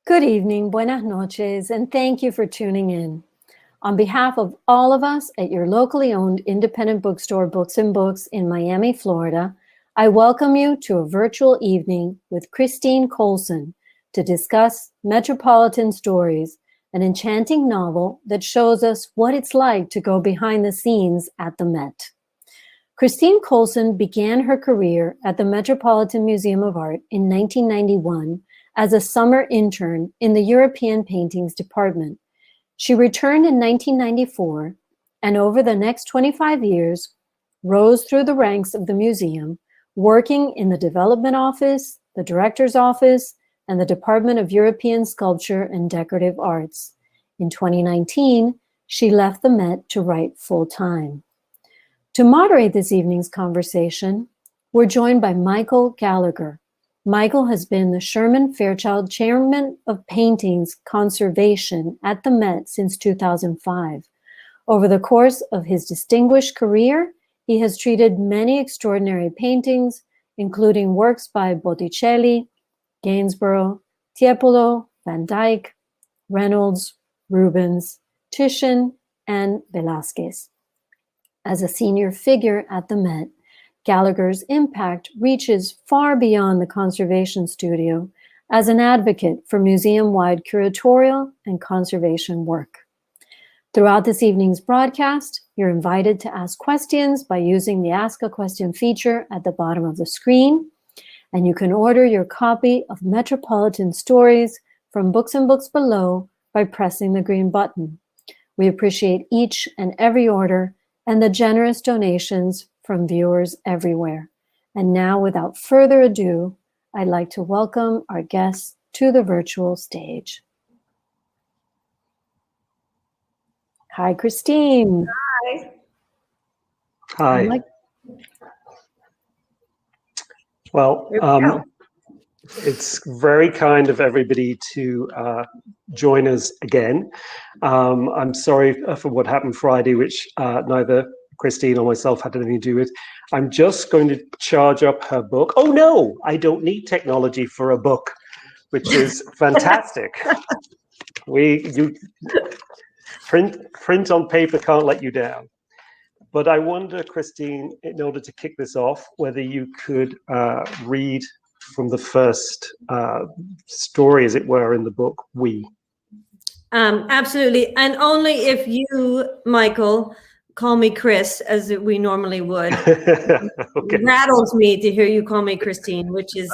Good evening, buenas noches, and thank you for tuning in. On behalf of all of us at your locally owned independent bookstore, Books and Books in Miami, Florida, I welcome you to a virtual evening with Christine Coulson to discuss Metropolitan Stories, an enchanting novel that shows us what it's like to go behind the scenes at the Met. Christine Coulson began her career at the Metropolitan Museum of Art in 1991 as a summer intern in the European Paintings Department. She returned in 1994, and over the next 25 years, rose through the ranks of the museum, working in the Development Office, the Director's Office, and the Department of European Sculpture and Decorative Arts. In 2019, she left the Met to write full-time. To moderate this evening's conversation, we're joined by Michael Gallagher. Michael has been the Sherman Fairchild Chairman of Paintings Conservation at the Met since 2005. Over the course of his distinguished career, he has treated many extraordinary paintings, including works by Botticelli, Gainsborough, Tiepolo, Van Dyck, Reynolds, Rubens, Titian, and Velázquez. As a senior figure at the Met, Gallagher's impact reaches far beyond the conservation studio as an advocate for museum-wide curatorial and conservation work. Throughout this evening's broadcast, you're invited to ask questions by using the Ask a Question feature at the bottom of the screen, and you can order your copy of Metropolitan Stories from Books and Books below by pressing the green button. We appreciate each and every order and the generous donations from viewers everywhere. And now, without further ado, I'd like to welcome our guests to the virtual stage. Hi, Christine. Hi. Hi. Well, it's very kind of everybody to join us again. I'm sorry for what happened Friday, which neither Christine or myself had anything to do with. I'm just going to charge up her book. Oh no, I don't need technology for a book, which is fantastic. You print on paper can't let you down. But I wonder, Christine, in order to kick this off, whether you could read from the first story, as it were, in the book, We. Absolutely. And only if you, Michael, call me Chris, as we normally would. Okay. It rattles me to hear you call me Christine, which is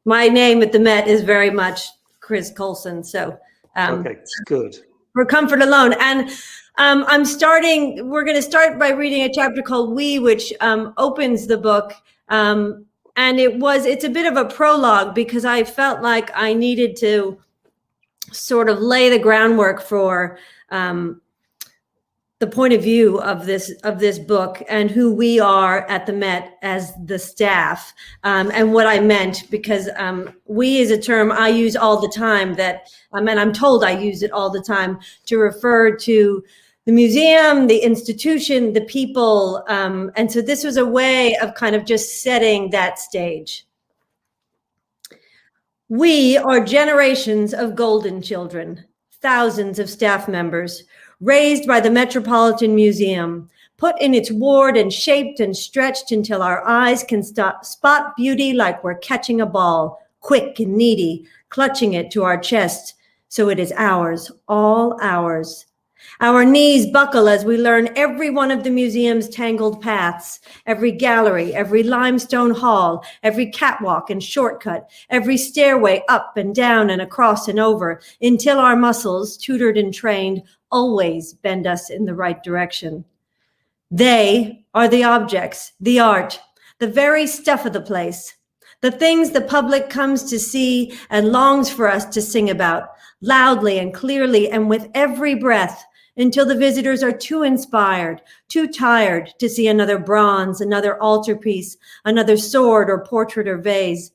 my name at the Met is very much Chris Coulson. So okay, good. For comfort alone. And we're going to start by reading a chapter called We, which opens the book. And it's a bit of a prologue because I felt like I needed to sort of lay the groundwork for the point of view of this book and who we are at the Met as the staff, and what I meant, because we is a term I use all the time and I'm told I use it all the time to refer to the museum, the institution, the people. And so this was a way of kind of just setting that stage. We are generations of golden children, thousands of staff members, raised by the Metropolitan Museum, put in its ward and shaped and stretched until our eyes can spot beauty like we're catching a ball, quick and needy, clutching it to our chest, so it is ours, all ours. Our knees buckle as we learn every one of the museum's tangled paths, every gallery, every limestone hall, every catwalk and shortcut, every stairway up and down and across and over, until our muscles, tutored and trained, always bend us in the right direction. They are the objects, the art, the very stuff of the place, the things the public comes to see and longs for us to sing about, loudly and clearly and with every breath, until the visitors are too inspired, too tired to see another bronze, another altarpiece, another sword or portrait or vase.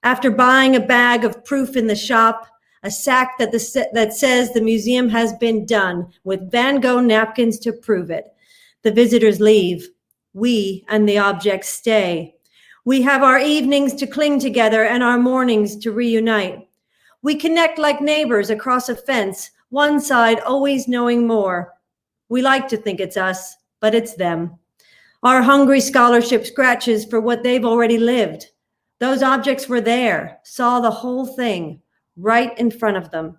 After buying a bag of proof in the shop, a sack that says the museum has been done with Van Gogh napkins to prove it, the visitors leave. We and the objects stay. We have our evenings to cling together and our mornings to reunite. We connect like neighbors across a fence, one side always knowing more. We like to think it's us, but it's them. Our hungry scholarship scratches for what they've already lived. Those objects were there, saw the whole thing, right in front of them.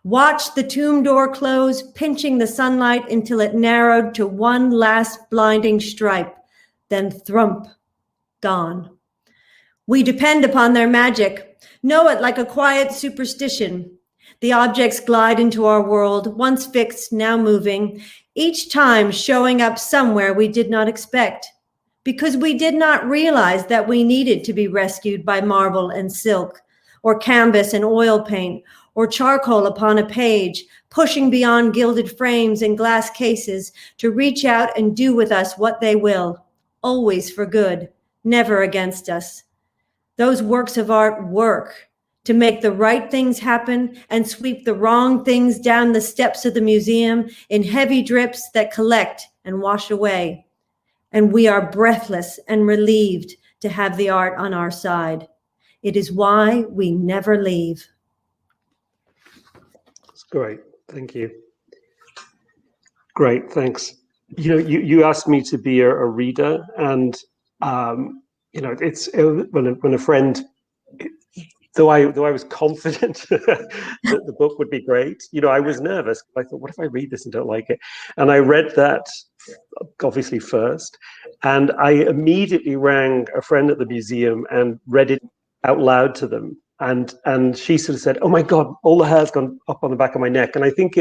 Watched the tomb door close, pinching the sunlight until it narrowed to one last blinding stripe, then thrump, gone. We depend upon their magic, know it like a quiet superstition. The objects glide into our world, once fixed, now moving, each time showing up somewhere we did not expect, because we did not realize that we needed to be rescued by marble and silk, or canvas and oil paint, or charcoal upon a page, pushing beyond gilded frames and glass cases to reach out and do with us what they will, always for good, never against us. Those works of art work to make the right things happen and sweep the wrong things down the steps of the museum in heavy drips that collect and wash away. And we are breathless and relieved to have the art on our side. It is why we never leave. That's great. Thank you. Great. Thanks. You asked me to be a reader, and it's when a friend, though I was confident that the book would be great, I was nervous. I thought, what if I read this and don't like it? And I read that obviously first, and I immediately rang a friend at the museum and read it out loud to them. And she sort of said, "Oh my God, all the hair's gone up on the back of my neck." And I think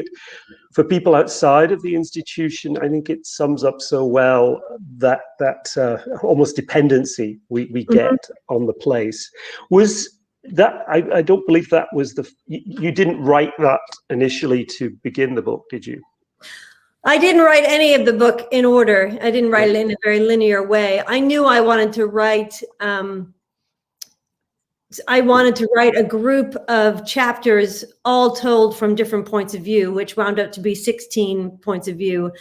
for people outside of the institution, I think it sums up so well that almost dependency we get on the place. Was that, I don't believe that was you didn't write that initially to begin the book, did you? I didn't write any of the book in order. I didn't write it in a very linear way. I knew I wanted to write a group of chapters, all told from different points of view, which wound up to be 16 points of view.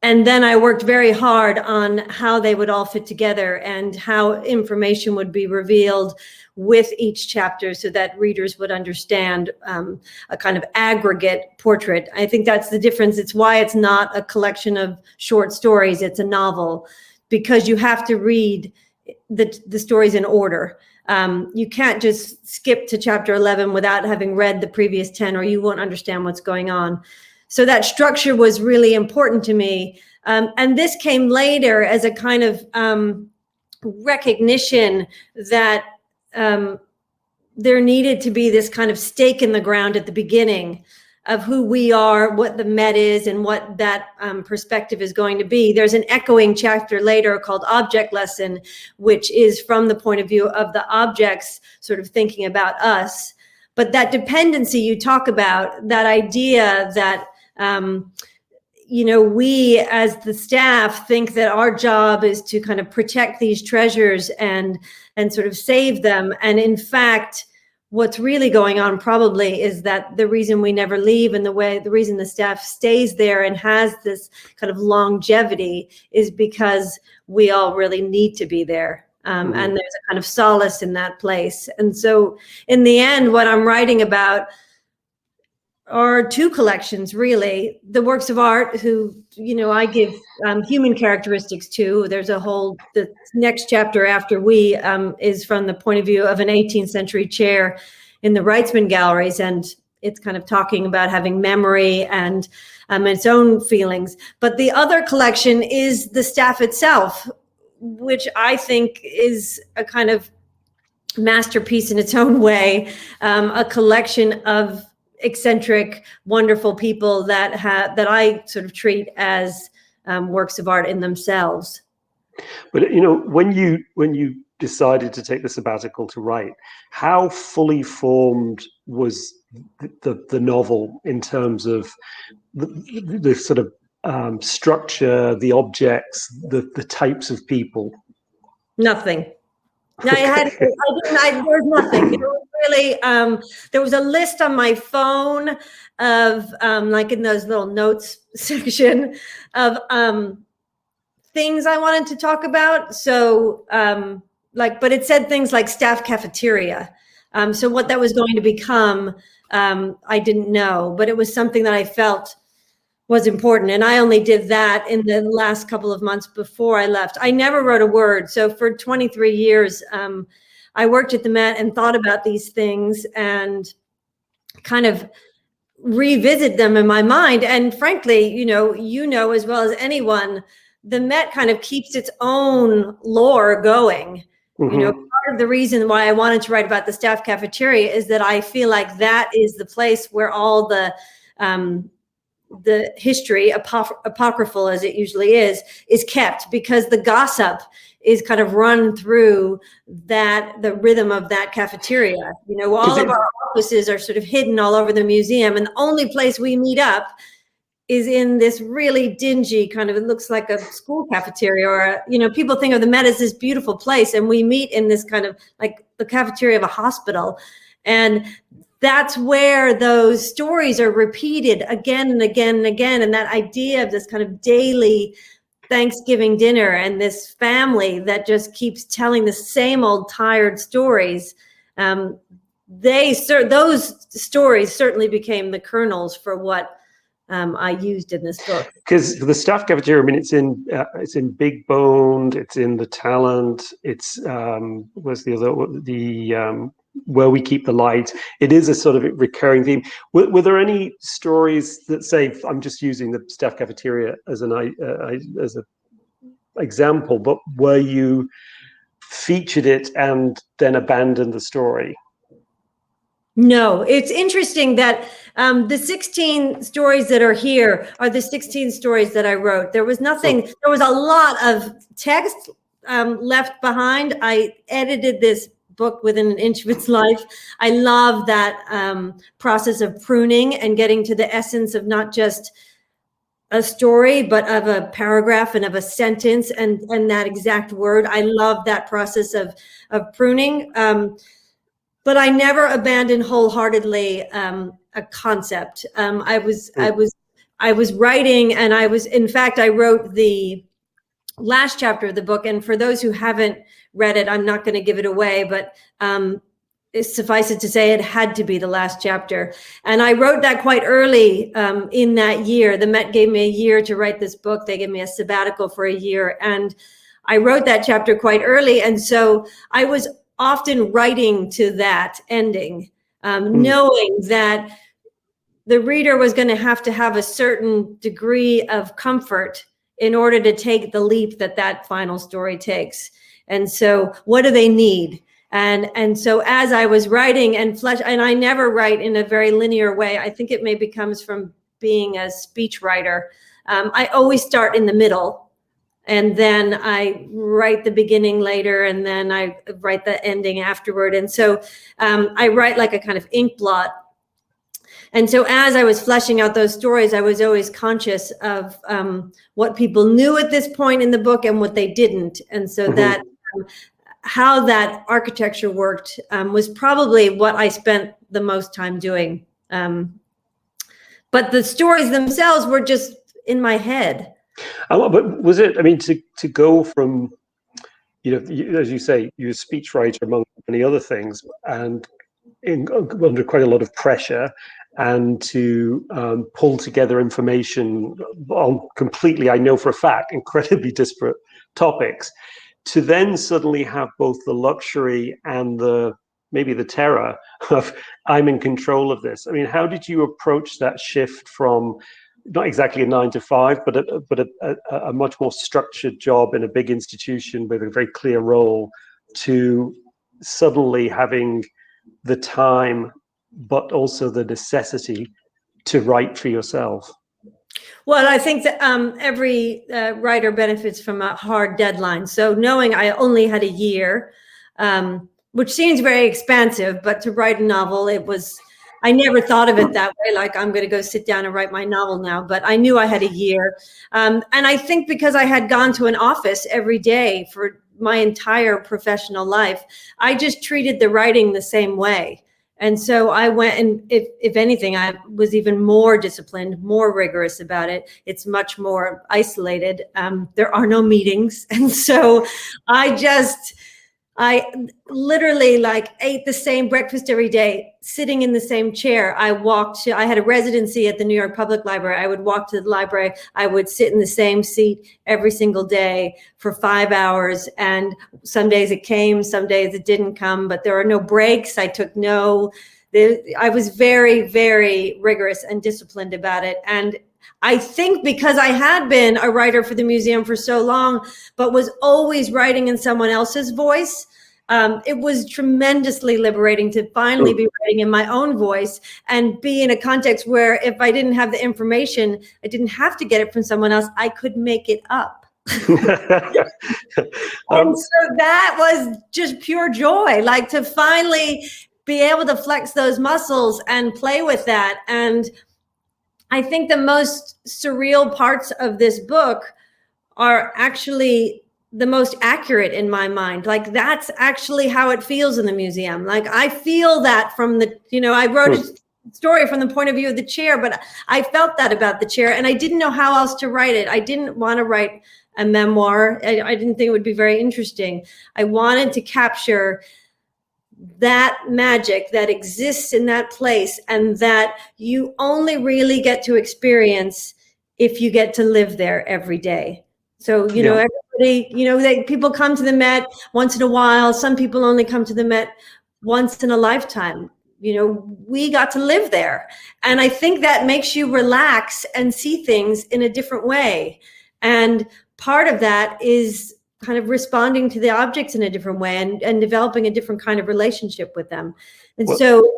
And then I worked very hard on how they would all fit together and how information would be revealed with each chapter so that readers would understand a kind of aggregate portrait. I think that's the difference. It's why it's not a collection of short stories. It's a novel, because you have to read the stories in order. You can't just skip to chapter 11 without having read the previous 10, or you won't understand what's going on. So that structure was really important to me. And this came later as a kind of recognition that there needed to be this kind of stake in the ground at the beginning of who we are, what the Met is, and what that perspective is going to be. There's an echoing chapter later called Object Lesson, which is from the point of view of the objects sort of thinking about us. But that dependency you talk about, that idea that, we as the staff think that our job is to kind of protect these treasures and sort of save them. And in fact, what's really going on probably is that the reason we never leave and the reason the staff stays there and has this kind of longevity is because we all really need to be there. And there's a kind of solace in that place. And so in the end, what I'm writing about are two collections, really. The works of art who, I give human characteristics to. There's the next chapter after we is from the point of view of an 18th century chair in the Wrightsman galleries. And it's kind of talking about having memory and its own feelings. But the other collection is the staff itself, which I think is a kind of masterpiece in its own way, a collection of eccentric, wonderful people that I sort of treat as works of art in themselves. But when you decided to take the sabbatical to write, how fully formed was the novel in terms of the sort of structure, the objects, the types of people? Nothing. There was nothing. It was really, there was a list on my phone of, like in those little notes section of things I wanted to talk about. So but it said things like staff cafeteria. So what that was going to become, I didn't know, but it was something that I felt was important. And I only did that in the last couple of months before I left. I never wrote a word. So for 23 years, I worked at the Met and thought about these things and kind of revisit them in my mind. And frankly, you know as well as anyone, the Met kind of keeps its own lore going. Mm-hmm. Part of the reason why I wanted to write about the staff cafeteria is that I feel like that is the place where all the history, apocryphal as it usually is kept, because the gossip is kind of run through the rhythm of that cafeteria. All of our offices are sort of hidden all over the museum, and the only place we meet up is in this really dingy kind of, it looks like a school cafeteria, or people think of the Met as this beautiful place, and we meet in this kind of like the cafeteria of a hospital. And that's where those stories are repeated again and again and again. And that idea of this kind of daily Thanksgiving dinner and this family that just keeps telling the same old tired stories. Those stories certainly became the kernels for what I used in this book. Because the staff cafeteria, I mean, it's in Big Boned, it's in the Talent, it's where's the other where we keep the light. It is a sort of recurring theme. Were there any stories that say, I'm just using the staff cafeteria as an example, but where you featured it and then abandoned the story? No, it's interesting that the 16 stories that are here are the 16 stories that I wrote. There was nothing, there was a lot of text left behind. I edited this book within an inch of its life. I love that process of pruning and getting to the essence of not just a story, but of a paragraph and of a sentence and that exact word. I love that process of pruning. But I never abandoned wholeheartedly a concept. I was writing, and in fact, I wrote the last chapter of the book. And for those who haven't read it, I'm not going to give it away, but suffice it to say, it had to be the last chapter. And I wrote that quite early in that year. The Met gave me a year to write this book. They gave me a sabbatical for a year. And I wrote that chapter quite early. And so I was often writing to that ending, knowing that the reader was going to have a certain degree of comfort in order to take the leap that final story takes. And so what do they need? And so as I was writing and I never write in a very linear way. I think it maybe comes from being a speech writer. I always start in the middle. And then I write the beginning later, and then I write the ending afterward. And so I write like a kind of ink blot. And so as I was fleshing out those stories, I was always conscious of what people knew at this point in the book and what they didn't. And so that how that architecture worked was probably what I spent the most time doing. But the stories themselves were just in my head. But was it, I mean, to go from, as you say, you're a speechwriter among many other things, and under quite a lot of pressure, and to pull together information on completely, I know for a fact, incredibly disparate topics, to then suddenly have both the luxury and maybe the terror of, I'm in control of this. I mean, how did you approach that shift from not exactly a 9-to-5, but a much more structured job in a big institution with a very clear role, to suddenly having the time, but also the necessity to write for yourself? Well, I think that every writer benefits from a hard deadline. So knowing I only had a year, which seems very expansive, but to write a novel, I never thought of it that way, like I'm going to go sit down and write my novel now, but I knew I had a year. And I think because I had gone to an office every day for my entire professional life, I just treated the writing the same way. And so I went, and if anything, I was even more disciplined, more rigorous about it. It's much more isolated. There are no meetings. And so I I literally like ate the same breakfast every day, sitting in the same chair. I had a residency at the New York Public Library. I would walk to the library. I would sit in the same seat every single day for 5 hours. And some days it came, some days it didn't come, but there are no breaks. I was very, very rigorous and disciplined about it. And I think because I had been a writer for the museum for so long, but was always writing in someone else's voice, it was tremendously liberating to finally be writing in my own voice and be in a context where if I didn't have the information, I didn't have to get it from someone else. I could make it up. And so that was just pure joy, like to finally be able to flex those muscles and play with that. And I think the most surreal parts of this book are actually the most accurate in my mind. Like that's actually how it feels in the museum. Like I feel that from I wrote a story from the point of view of the chair, but I felt that about the chair and I didn't know how else to write it. I didn't want to write a memoir. I didn't think it would be very interesting. I wanted to capture that magic that exists in that place and that you only really get to experience if you get to live there every day. So, everybody, people come to the Met once in a while. Some people only come to the Met once in a lifetime. We got to live there. And I think that makes you relax and see things in a different way. And part of that is kind of responding to the objects in a different way and developing a different kind of relationship with them. And so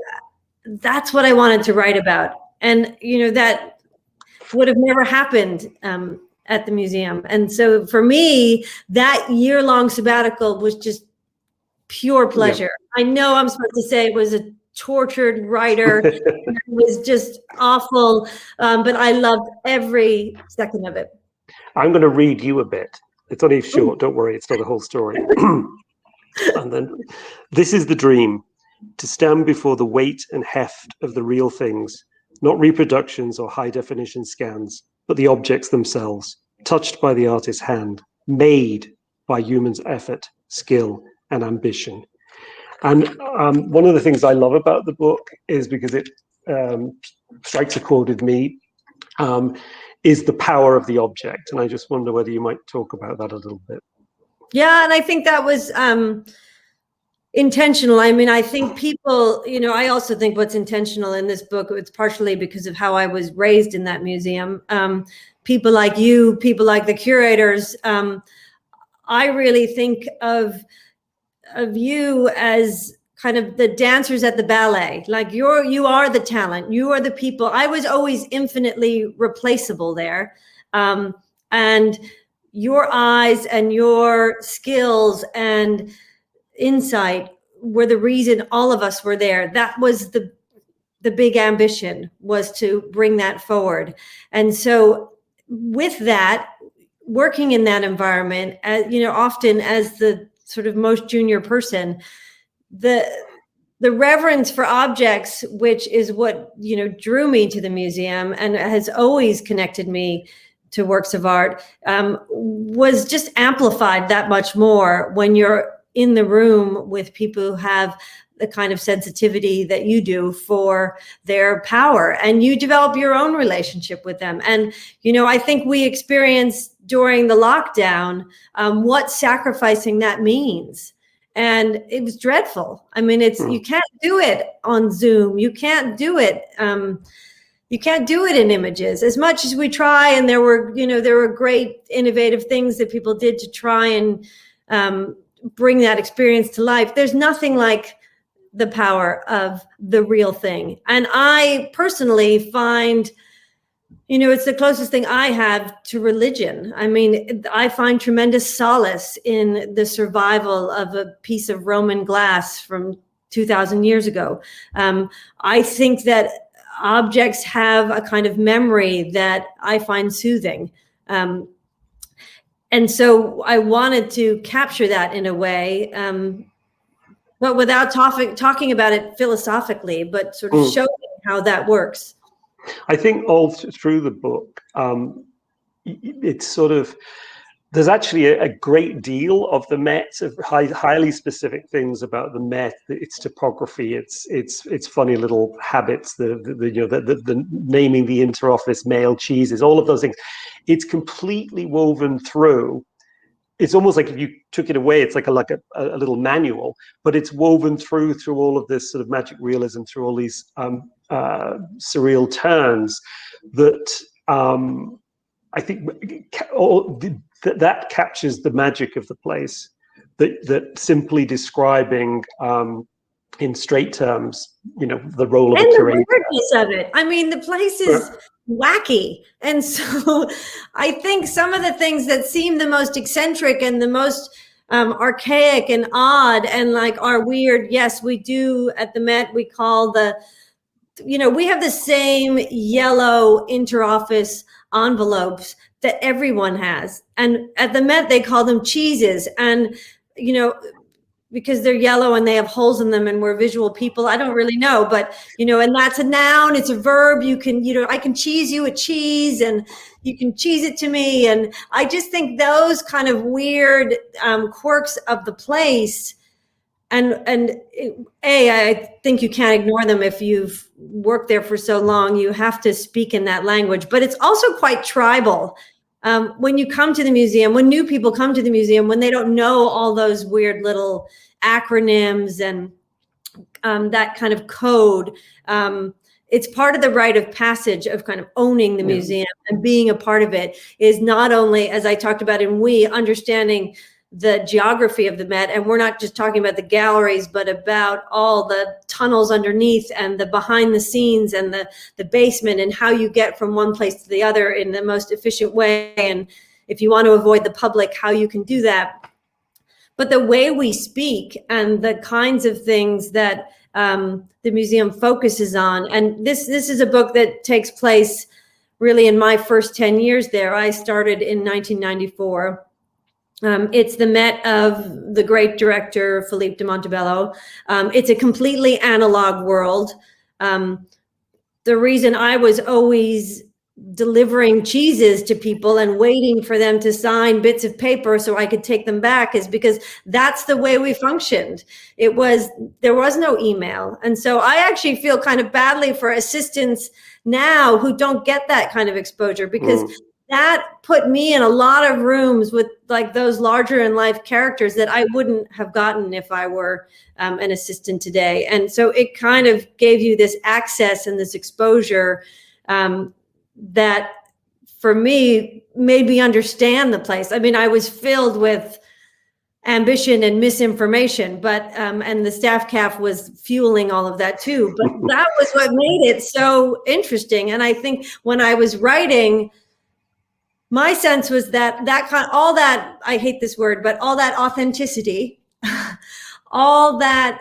that's what I wanted to write about. And, that would have never happened at the museum. And so for me, that year-long sabbatical was just pure pleasure. Yeah. I know I'm supposed to say it was a tortured writer. It was just awful, but I loved every second of it. I'm going to read you a bit. It's only short, don't worry, it's not a whole story. And then, this is the dream, to stand before the weight and heft of the real things, not reproductions or high-definition scans, but the objects themselves, touched by the artist's hand, made by humans' effort, skill, and ambition. And one of the things I love about the book is because it strikes a chord with me, is the power of the object. And I just wonder whether you might talk about that a little bit. Yeah, and I think that was intentional. I mean, I think people, I also think what's intentional in this book, it's partially because of how I was raised in that museum. People like you, people like the curators, I really think of you as kind of the dancers at the ballet. Like you are the talent, you are the people. I was always infinitely replaceable there. And your eyes and your skills and insight were the reason all of us were there. That was the big ambition, was to bring that forward. And so with that, working in that environment, often as the sort of most junior person, the reverence for objects, which is what drew me to the museum and has always connected me to works of art, was just amplified that much more when you're in the room with people who have the kind of sensitivity that you do for their power, and you develop your own relationship with them. And I think we experienced during the lockdown what sacrificing that means. And it was dreadful. I mean, you can't do it on Zoom. You can't do it. You can't do it in images as much as we try. And there were great innovative things that people did to try and bring that experience to life. There's nothing like the power of the real thing. And I personally find, it's the closest thing I have to religion. I mean, I find tremendous solace in the survival of a piece of Roman glass from 2,000 years ago. I think that objects have a kind of memory that I find soothing. And so I wanted to capture that in a way, but without talking about it philosophically, but sort of showing how that works. I think all through the book, it's sort of there's actually a great deal of the Met of highly specific things about the Met, its topography, its funny little habits, the naming the interoffice male cheeses, all of those things. It's completely woven through. It's almost like if you took it away, it's like a little manual, but it's woven through all of this sort of magic realism, through all these surreal turns that I think that captures the magic of the place. That simply describing in straight terms, the role of a curator. And the weirdness of it. I mean, the place is wacky. And so I think some of the things that seem the most eccentric and the most archaic and odd and like are weird. Yes, we do at the Met, we call we have the same yellow interoffice envelopes that everyone has. And at the Met, they call them cheeses. And, because they're yellow and they have holes in them and we're visual people. I don't really know, but, and that's a noun, it's a verb. You can, I can cheese you a cheese and you can cheese it to me. And I just think those kind of weird quirks of the place I think you can't ignore them if you've worked there for so long. You have to speak in that language, but it's also quite tribal. When you come to the museum, when new people come to the museum, when they don't know all those weird little acronyms and that kind of code, it's part of the rite of passage of kind of owning the museum and being a part of it is not only, as I talked about in understanding the geography of the Met, and we're not just talking about the galleries, but about all the tunnels underneath and the behind the scenes and the basement and how you get from one place to the other in the most efficient way. And if you want to avoid the public, how you can do that. But the way we speak and the kinds of things that the museum focuses on, and this is a book that takes place really in my first 10 years there. I started in 1994. It's the Met of the great director, Philippe de Montebello. It's a completely analog world. The reason I was always delivering cheeses to people and waiting for them to sign bits of paper so I could take them back is because that's the way we functioned. There was no email. And so I actually feel kind of badly for assistants now who don't get that kind of exposure because that put me in a lot of rooms with like those larger in life characters that I wouldn't have gotten if I were an assistant today. And so it kind of gave you this access and this exposure that for me made me understand the place. I mean, I was filled with ambition and misinformation, but and the staff CAF was fueling all of that too. But that was what made it so interesting. And I think when I was writing, my sense was that all that, I hate this word, but all that authenticity, all that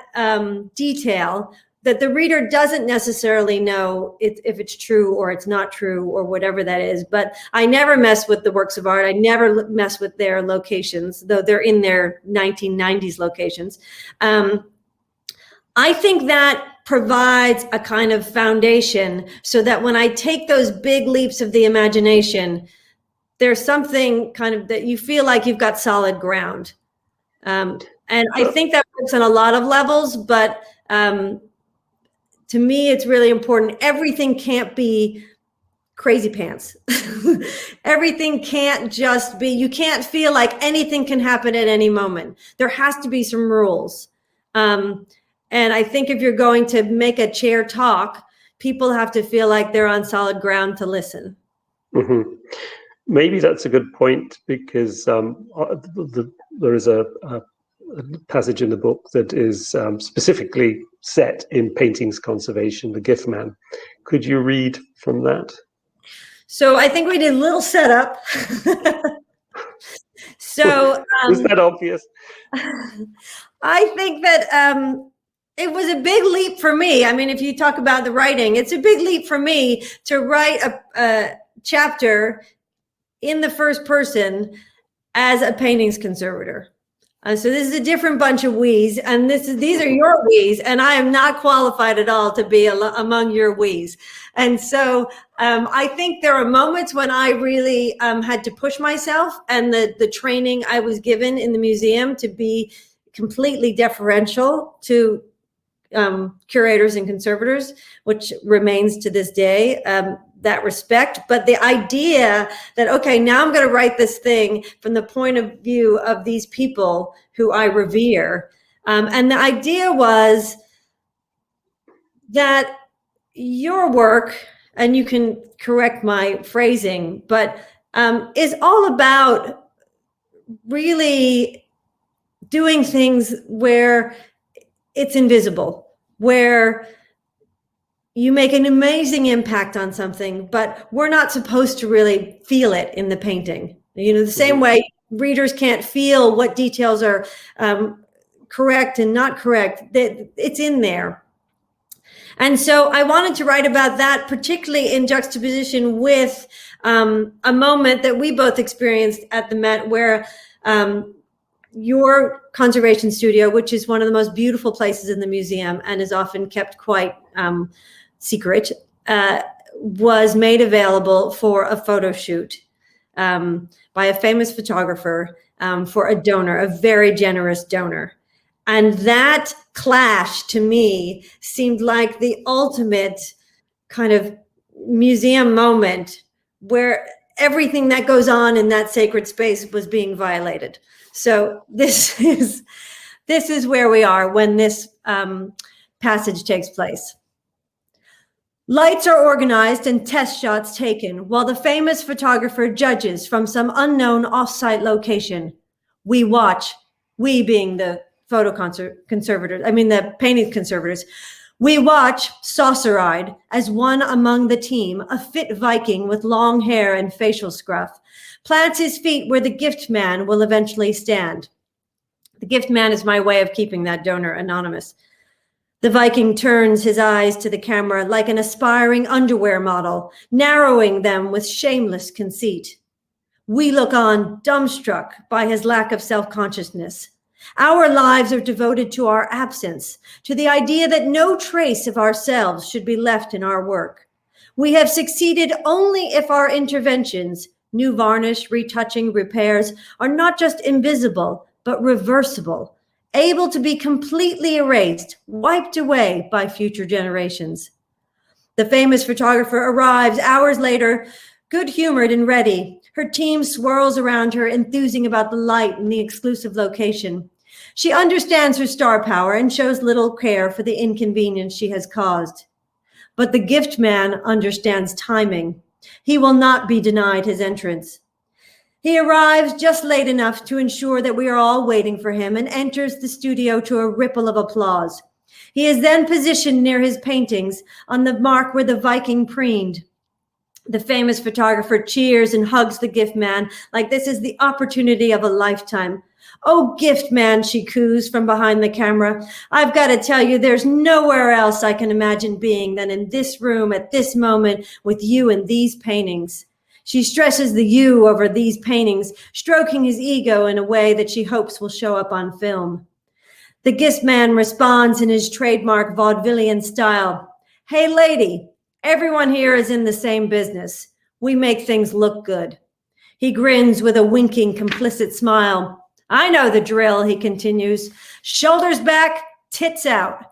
detail that the reader doesn't necessarily know if it's true or it's not true or whatever that is. But I never mess with the works of art. I never mess with their locations, though they're in their 1990s locations. I think that provides a kind of foundation so that when I take those big leaps of the imagination, there's something kind of that you feel like you've got solid ground. And I think that works on a lot of levels, but to me, it's really important. Everything can't be crazy pants. Everything can't just be, you can't feel like anything can happen at any moment. There has to be some rules. And I think if you're going to make a chair talk, people have to feel like they're on solid ground to listen. Mm-hmm. Maybe that's a good point because there is a passage in the book that is specifically set in paintings conservation, the GIF man. Could you read from that? So I think we did a little setup. So was that obvious? I think that it was a big leap for me. I mean, if you talk about the writing, it's a big leap for me to write a chapter in the first person as a paintings conservator. So this is a different bunch of we's, and these are your we's, and I am not qualified at all to be among your we's. And so I think there are moments when I really had to push myself, and the training I was given in the museum to be completely deferential to curators and conservators, which remains to this day, that respect. But the idea that, okay, now I'm going to write this thing from the point of view of these people who I revere. And the idea was that your work, and you can correct my phrasing, but is all about really doing things where it's invisible, where you make an amazing impact on something, but we're not supposed to really feel it in the painting. You know, the same way readers can't feel what details are correct and not correct, it's in there. And so I wanted to write about that, particularly in juxtaposition with a moment that we both experienced at the Met, where your conservation studio, which is one of the most beautiful places in the museum and is often kept quite secret, was made available for a photo shoot by a famous photographer for a donor, a very generous donor. And that clash to me seemed like the ultimate kind of museum moment where everything that goes on in that sacred space was being violated. So this is where we are when this passage takes place. Lights are organized and test shots taken while the famous photographer judges from some unknown off-site location. We watch, we being the photo conservators, I mean the painting conservators, we watch saucer-eyed as one among the team, a fit Viking with long hair and facial scruff, plants his feet where the gift man will eventually stand. The gift man is my way of keeping that donor anonymous. The Viking turns his eyes to the camera like an aspiring underwear model, narrowing them with shameless conceit. We look on, dumbstruck by his lack of self-consciousness. Our lives are devoted to our absence, to the idea that no trace of ourselves should be left in our work. We have succeeded only if our interventions, new varnish, retouching, repairs, are not just invisible, but reversible, able to be completely erased, wiped away by future generations. The famous photographer arrives hours later, good-humored and ready. Her team swirls around her, enthusing about the light and the exclusive location. She understands her star power and shows little care for the inconvenience she has caused. But the gift man understands timing. He will not be denied his entrance. He arrives just late enough to ensure that we are all waiting for him and enters the studio to a ripple of applause. He is then positioned near his paintings on the mark where the Viking preened. The famous photographer cheers and hugs the gift man like this is the opportunity of a lifetime. Oh, gift man, she coos from behind the camera. I've got to tell you, there's nowhere else I can imagine being than in this room at this moment with you and these paintings. She stresses the you over these paintings, stroking his ego in a way that she hopes will show up on film. The gift man responds in his trademark vaudevillian style. Hey, lady, everyone here is in the same business. We make things look good. He grins with a winking, complicit smile. I know the drill, he continues. Shoulders back, tits out.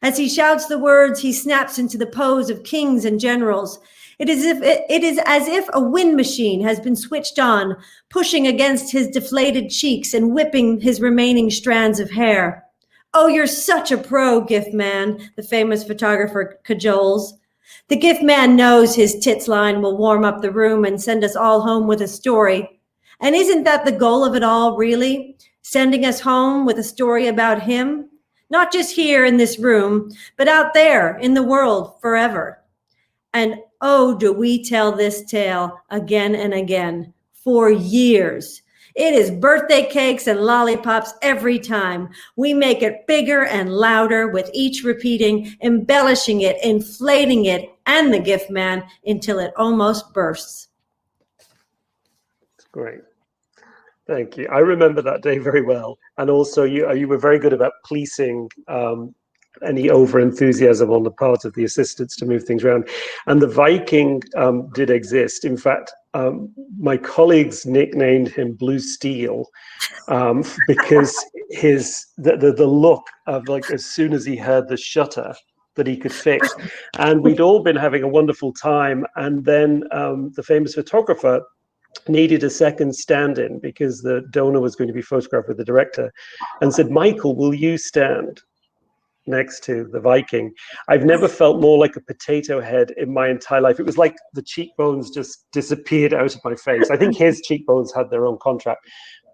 As he shouts the words, he snaps into the pose of kings and generals. It is as if a wind machine has been switched on, pushing against his deflated cheeks and whipping his remaining strands of hair. Oh, you're such a pro, gift man, the famous photographer cajoles. The gift man knows his tits line will warm up the room and send us all home with a story. And isn't that the goal of it all, really? Sending us home with a story about him? Not just here in this room, but out there in the world forever. And oh, do we tell this tale again and again for years. It is birthday cakes and lollipops every time. We make it bigger and louder with each repeating, embellishing it, inflating it, and the gift man until it almost bursts. Great. Thank you. I remember that day very well. And also, you were very good about policing any over enthusiasm on the part of the assistants to move things around. And the Viking did exist. In fact, my colleagues nicknamed him Blue Steel because the look of, like, as soon as he heard the shutter that he could fix. And we'd all been having a wonderful time. And then the famous photographer needed a second stand-in because the donor was going to be photographed with the director, and said, Michael, will you stand next to the Viking? I've never felt more like a potato head in my entire life. It was like the cheekbones just disappeared out of my face. I think his cheekbones had their own contract,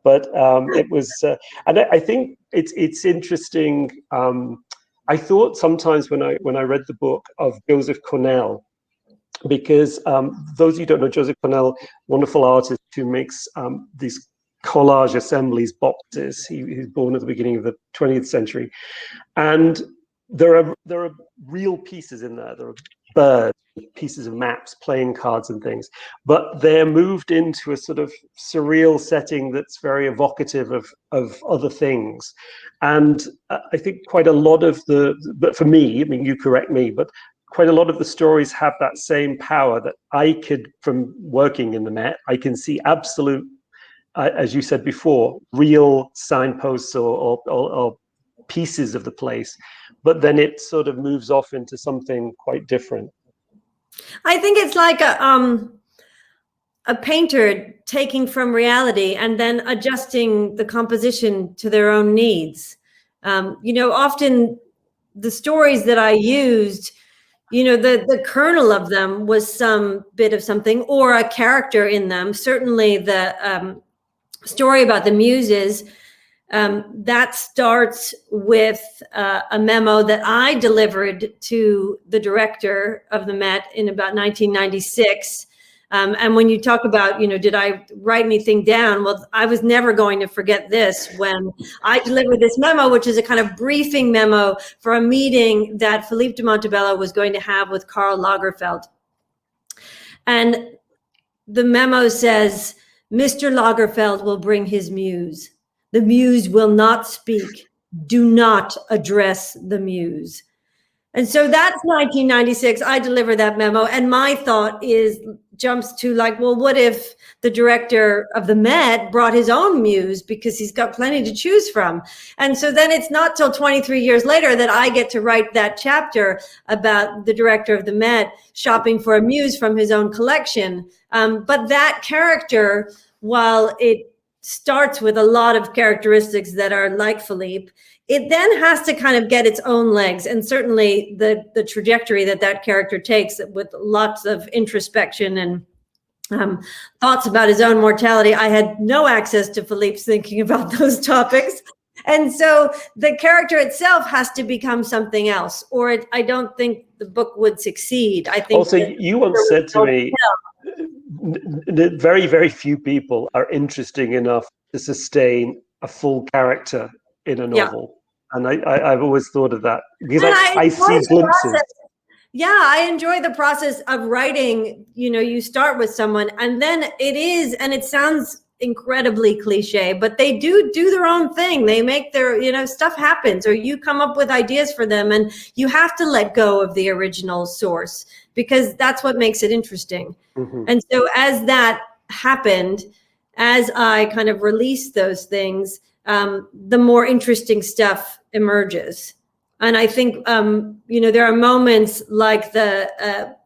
but it was, and I think it's interesting. I thought sometimes when I read the book of Joseph Cornell, because those of you who don't know Joseph Cornell, wonderful artist who makes these collage assemblies, boxes. He was born at the beginning of the 20th century, and there are real pieces in there. There are birds, pieces of maps, playing cards, and things, but they're moved into a sort of surreal setting that's very evocative of other things. And I think quite a lot of but for me, I mean, you correct me, but quite a lot of the stories have that same power that I could, from working in the Met, I can see absolute, as you said before, real signposts or pieces of the place, but then it sort of moves off into something quite different. I think it's like a painter taking from reality and then adjusting the composition to their own needs. Often the stories that I used, the kernel of them was some bit of something or a character in them. Certainly the story about the Muses, that starts with a memo that I delivered to the director of the Met in about 1996. And when you talk about, did I write anything down? Well, I was never going to forget this when I delivered this memo, which is a kind of briefing memo for a meeting that Philippe de Montebello was going to have with Karl Lagerfeld. And the memo says, Mr. Lagerfeld will bring his muse. The muse will not speak. Do not address the muse. And so that's 1996. I deliver that memo. And my thought jumps to like, well, what if the director of the Met brought his own muse, because he's got plenty to choose from? And so then it's not till 23 years later that I get to write that chapter about the director of the Met shopping for a muse from his own collection. But that character, while it starts with a lot of characteristics that are like Philippe, it then has to kind of get its own legs. And certainly the trajectory that character takes, with lots of introspection and thoughts about his own mortality. I had no access to Philippe's thinking about those topics. And so the character itself has to become something else, or I don't think the book would succeed. I think also, you once said to me, very, very few people are interesting enough to sustain a full character in a novel. And I've always thought of that, because I see glimpses. Yeah, I enjoy the process of writing. You start with someone, and then it sounds incredibly cliche, but they do their own thing. They make their, stuff happens, or you come up with ideas for them, and you have to let go of the original source, because that's what makes it interesting. Mm-hmm. And so as that happened, as I kind of released those things, the more interesting stuff emerges. And I think, there are moments like the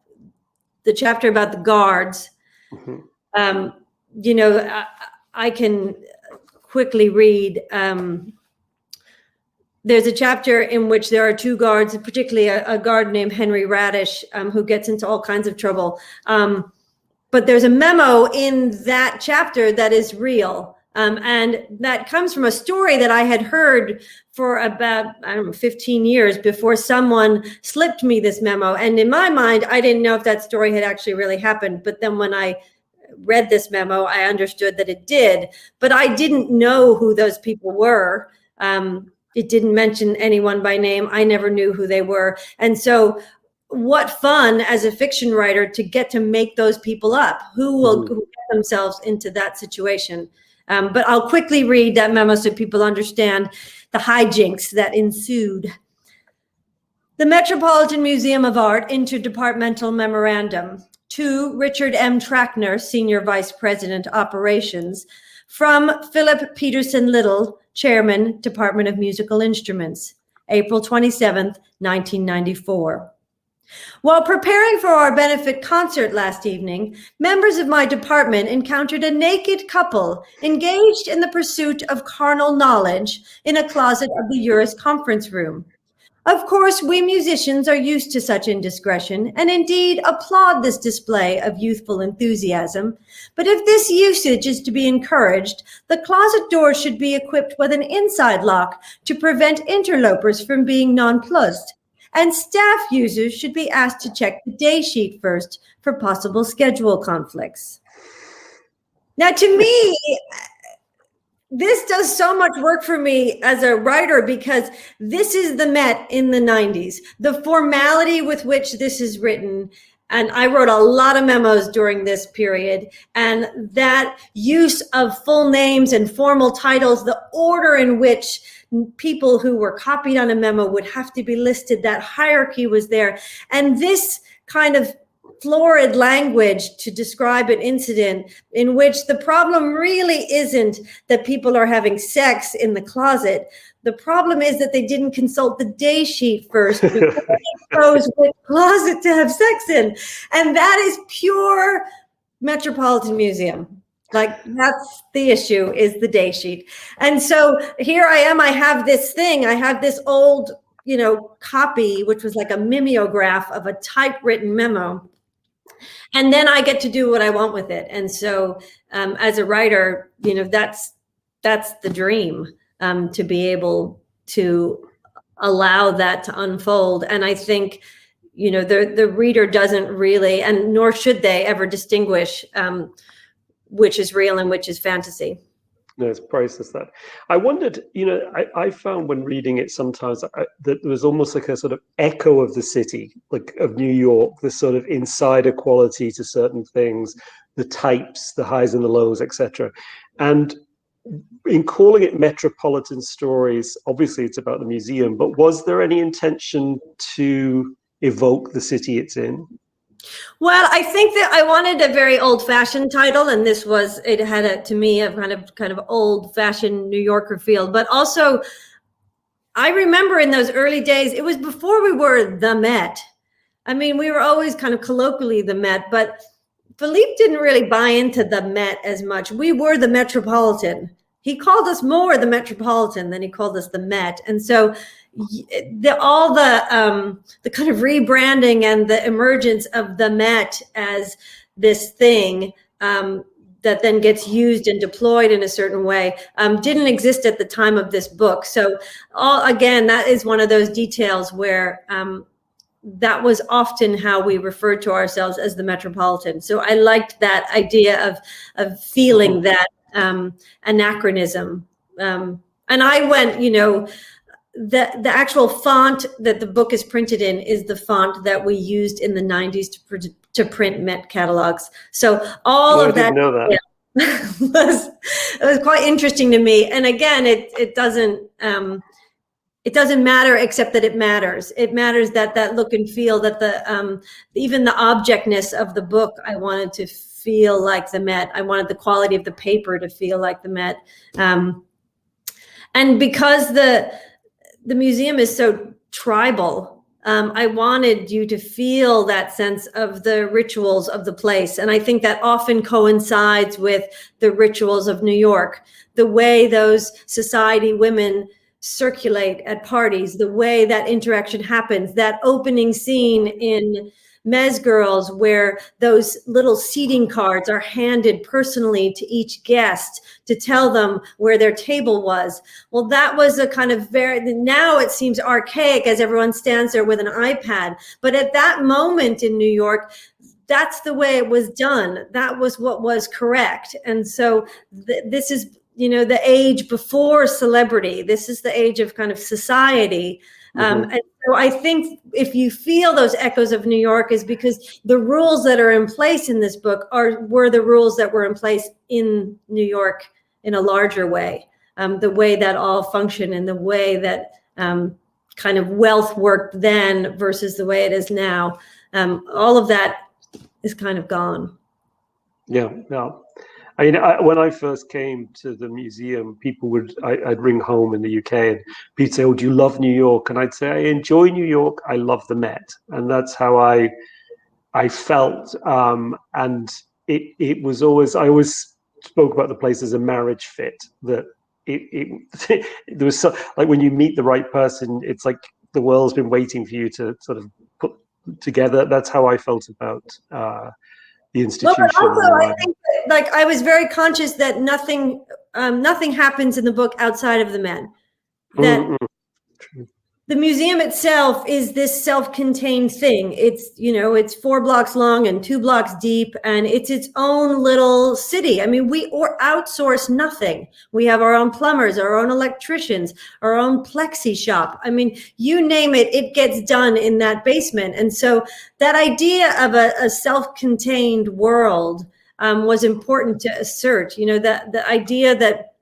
chapter about the guards. Mm-hmm. I can quickly read. There's a chapter in which there are two guards, particularly a guard named Henry Radish, who gets into all kinds of trouble. But there's a memo in that chapter that is real. And that comes from a story that I had heard for about, 15 years before someone slipped me this memo. And in my mind, I didn't know if that story had actually really happened. But then when I read this memo, I understood that it did. But I didn't know who those people were. It didn't mention anyone by name. I never knew who they were. And so what fun as a fiction writer to get to make those people up who will get themselves into that situation. But I'll quickly read that memo so people understand the hijinks that ensued. The Metropolitan Museum of Art Interdepartmental Memorandum to Richard M. Trackner, Senior Vice President, Operations, from Philip Peterson Little, Chairman, Department of Musical Instruments, April 27th, 1994. While preparing for our benefit concert last evening, members of my department encountered a naked couple engaged in the pursuit of carnal knowledge in a closet of the Uris conference room. Of course, we musicians are used to such indiscretion and indeed applaud this display of youthful enthusiasm. But if this usage is to be encouraged, the closet door should be equipped with an inside lock to prevent interlopers from being nonplussed. And staff users should be asked to check the day sheet first for possible schedule conflicts. Now, to me, this does so much work for me as a writer because this is the Met in the 90s. The formality with which this is written, and I wrote a lot of memos during this period, and that use of full names and formal titles, the order in which people who were copied on a memo would have to be listed, that hierarchy was there. And this kind of florid language to describe an incident in which the problem really isn't that people are having sex in the closet. The problem is that they didn't consult the day sheet first before they chose which closet to have sex in. And that is pure Metropolitan Museum. Like, that's the issue, is the day sheet. And so here I am, I have this thing, I have this old, copy, which was like a mimeograph of a typewritten memo. And then I get to do what I want with it. And so as a writer, that's the dream, to be able to allow that to unfold. And I think, the reader doesn't really, and nor should they ever distinguish which is real and which is fantasy. No, it's priceless. That I wondered, I found when reading it sometimes that there was almost like a sort of echo of the city, like of New York, this sort of insider quality to certain things, the types, the highs and the lows, etc. And in calling it Metropolitan Stories, obviously it's about the museum, but was there any intention to evoke the city it's in? Well, I think that I wanted a very old-fashioned title, and it had to me a kind of old-fashioned New Yorker feel. But also, I remember in those early days, it was before we were the Met. I mean, we were always kind of colloquially the Met, but Philippe didn't really buy into the Met as much. We were the Metropolitan. He called us more the Metropolitan than he called us the Met, and so all the kind of rebranding and the emergence of the Met as this thing that then gets used and deployed in a certain way didn't exist at the time of this book. So again, that is one of those details where that was often how we referred to ourselves, as the Metropolitan. So I liked that idea of feeling that anachronism. And I went, the actual font that the book is printed in is the font that we used in the 90s to print Met catalogs. So all of that, know that. It was quite interesting to me. And again, it doesn't matter, except that it matters. It matters that look and feel, that even the objectness of the book, I wanted to feel like the Met. I wanted the quality of the paper to feel like the Met. And because the museum is so tribal, I wanted you to feel that sense of the rituals of the place. And I think that often coincides with the rituals of New York, the way those society women circulate at parties, the way that interaction happens, that opening scene in Mez Girls, where those little seating cards are handed personally to each guest to tell them where their table was. Well, that was a kind of now it seems archaic as everyone stands there with an iPad. But at that moment in New York, that's the way it was done. That was what was correct. And so this is, the age before celebrity. This is the age of kind of society. And so I think if you feel those echoes of New York, is because the rules that are in place in this book were the rules that were in place in New York in a larger way, the way that all function and the way that kind of wealth worked then versus the way it is now. All of that is kind of gone. Yeah. I mean, when I first came to the museum, I'd ring home in the UK and people say, "Oh, do you love New York?" And I'd say, "I enjoy New York. I love the Met," and that's how I felt. And it was always, I always spoke about the place as a marriage fit. That there was like when you meet the right person, it's like the world's been waiting for you to sort of put together. That's how I felt about the institution. Well, but also, I think that, like, I was very conscious that nothing happens in the book outside of the men. That the museum itself is this self-contained thing. It's 4 blocks long and 2 blocks deep, and it's its own little city. I mean, we outsource nothing. We have our own plumbers, our own electricians, our own plexi shop. I mean, you name it, it gets done in that basement. And so that idea of a self-contained world was important to assert. The idea that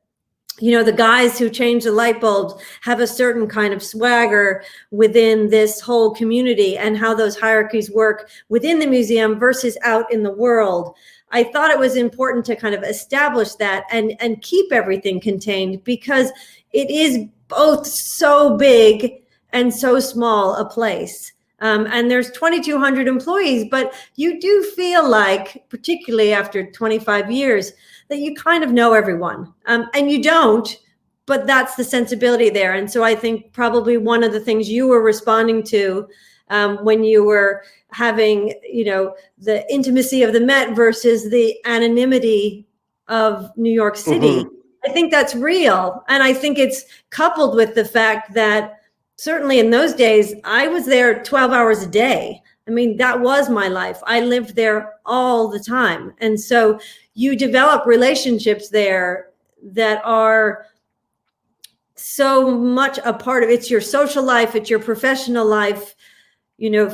the guys who change the light bulbs have a certain kind of swagger within this whole community, and how those hierarchies work within the museum versus out in the world. I thought it was important to kind of establish that and keep everything contained, because it is both so big and so small a place. And there's 2,200 employees, but you do feel like, particularly after 25 years, that you kind of know everyone, and you don't, but that's the sensibility there. And so I think probably one of the things you were responding to when you were having, the intimacy of the Met versus the anonymity of New York City, I think that's real. And I think it's coupled with the fact that certainly in those days, I was there 12 hours a day. I mean, that was my life. I lived there all the time. And so you develop relationships there that are so much a part of it's your social life, it's your professional life.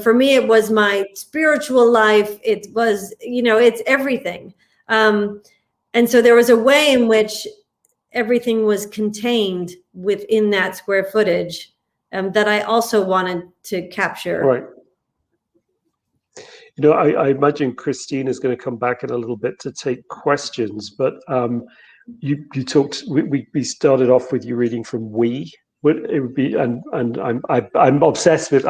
For me, it was my spiritual life. It was, it's everything. And so there was a way in which everything was contained within that square footage that I also wanted to capture. Right. I imagine Christine is going to come back in a little bit to take questions, but you talked. We started off with you reading from We. It would be, and I'm obsessed with.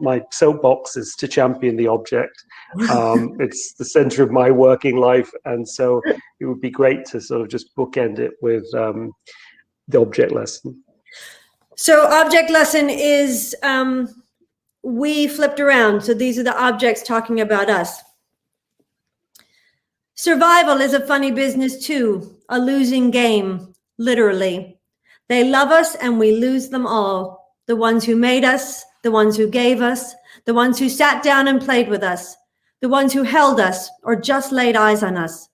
My soapbox is to champion the object. It's the center of my working life, and so it would be great to sort of just bookend it with the object lesson. So, object lesson is. We flipped around. So these are the objects talking about us. Survival is a funny business too, a losing game, literally. They love us and we lose them all. The ones who made us, the ones who gave us, the ones who sat down and played with us, the ones who held us or just laid eyes on us,